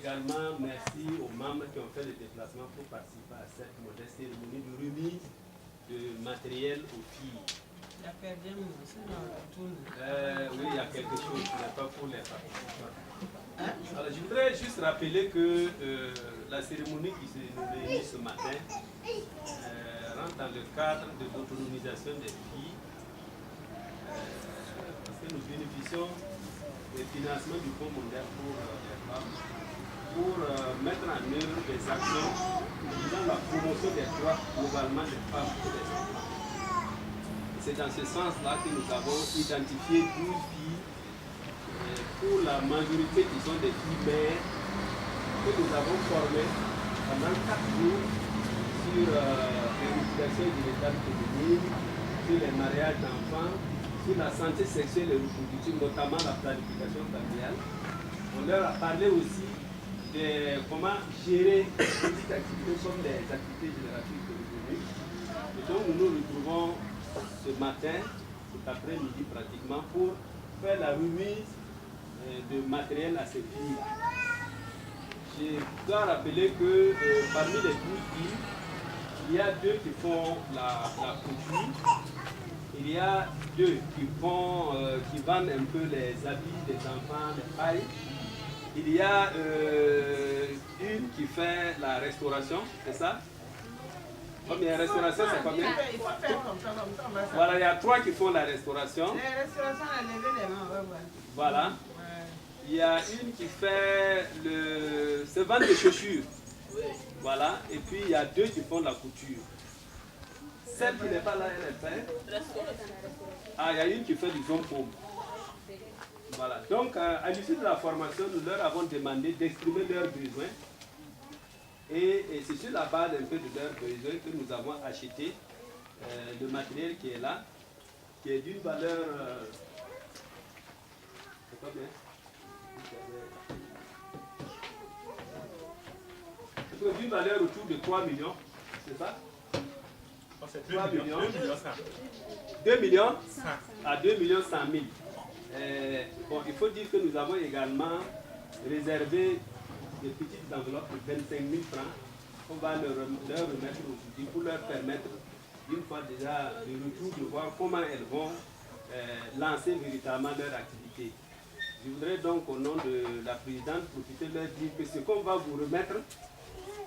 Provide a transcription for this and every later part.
également merci aux membres qui ont fait le déplacement pour participer à cette modeste cérémonie de remise de matériel aux filles. Il y a perdu un mot, sinon on retourne. Oui, il y a quelque chose, ce n'est pas pour les participants. Alors, je voudrais juste rappeler que la cérémonie qui s'est réunie ce matin rentre dans le cadre de l'autonomisation des filles, parce que nous bénéficions des financements du Fonds mondial pour les femmes, pour mettre en œuvre des actions visant la promotion des droits globalement des femmes et des enfants. C'est dans ce sens-là que nous avons identifié 12 filles, pour la majorité qui sont des filles mères, que nous avons formées pendant 4 jours sur l'éducation génitale féminine, sur les mariages d'enfants, sur la santé sexuelle et reproductive, notamment la planification familiale. On leur a parlé aussi de comment gérer des petites activités comme les activités génératrices de revenus. Et donc nous nous retrouvons ce matin, cet après-midi pratiquement, pour faire la remise de matériel à ces filles. Je dois rappeler que parmi les 12 filles, il y a 2 qui font la couture, il y a 2 qui vendent un peu les habits des enfants, les pailles. Il y a une qui fait la restauration, c'est ça? Combien? Restauration, c'est combien? Il faut faire comme ça, on va Voilà, il y a 3 qui font la restauration. La restauration, elle a levé les mains, on va voir. Voilà. Ouais. Il y a une qui fait se vendre des chaussures. Voilà. Et puis il y a 2 qui font la couture. Celle qui n'est pas là, elle fait. Ah, il y a une qui fait du zone-pomme. Voilà. Donc, à l'issue de la formation, nous leur avons demandé d'exprimer leurs besoins. Et c'est sur la base un peu de leurs besoins que nous avons acheté le matériel qui est là, qui est d'une valeur. C'est pas bien. C'est d'une valeur autour de 3 millions, c'est ça? C'est 3 2 millions. 2 millions 100. 2 millions 100. à 2 millions 100 000. Bon, il faut dire que nous avons également réservé des petites enveloppes de 25 000 francs qu'on va leur remettre aujourd'hui pour leur permettre, une fois déjà de retour, de voir comment elles vont lancer véritablement leur activité. Je voudrais donc, au nom de la présidente, profiter de leur dire que ce qu'on va vous remettre,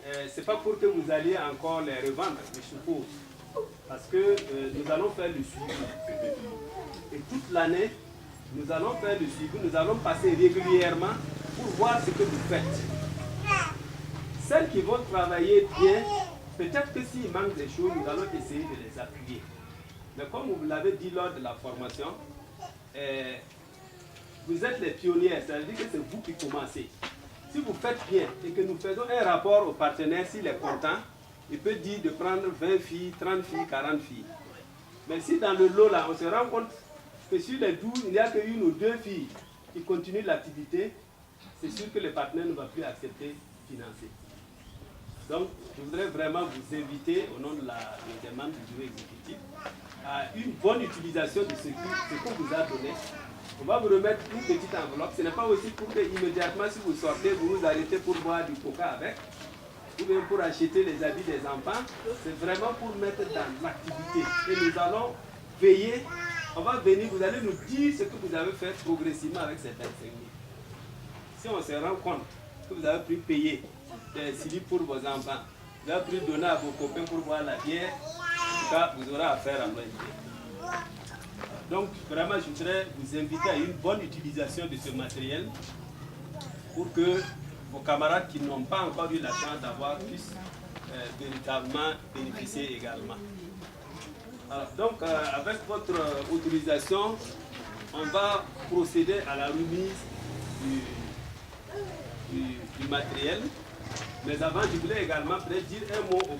ce n'est pas pour que vous alliez encore les revendre, je suppose. Parce que nous allons faire le suivi. Et toute l'année, nous allons faire le suivi, nous allons passer régulièrement pour voir ce que vous faites. Celles qui vont travailler bien, peut-être que s'il manque des choses, nous allons essayer de les appuyer. Mais comme vous l'avez dit lors de la formation, vous êtes les pionnières, ça veut dire que c'est vous qui commencez. Si vous faites bien et que nous faisons un rapport au partenaire, s'il est content, il peut dire de prendre 20 filles, 30 filles, 40 filles. Mais si dans le lot là, on se rend compte que sur les 12, il n'y a qu'une ou 2 filles qui continuent l'activité, c'est sûr que le partenaire ne va plus accepter de financer. Donc, je voudrais vraiment vous inviter, au nom de des membres du bureau exécutif, à une bonne utilisation de ce qu'on vous a donné. On va vous remettre une petite enveloppe. Ce n'est pas aussi pour que immédiatement, si vous sortez, vous vous arrêtez pour boire du coca avec, ou bien pour acheter les habits des enfants. C'est vraiment pour mettre dans l'activité. Et nous allons veiller, on va venir, vous allez nous dire ce que vous avez fait progressivement avec ces 25 000. Si on se rend compte que vous avez pu payer des silips pour vos enfants, vous avez pu donner à vos copains pour boire la bière, en tout cas, vous aurez affaire à l'ONG. Donc, vraiment, je voudrais vous inviter à une bonne utilisation de ce matériel pour que vos camarades qui n'ont pas encore eu la chance d'avoir puissent véritablement bénéficier également. Alors, donc, avec votre autorisation, on va procéder à la remise du matériel. Mais avant, je voulais également peut-être dire un mot au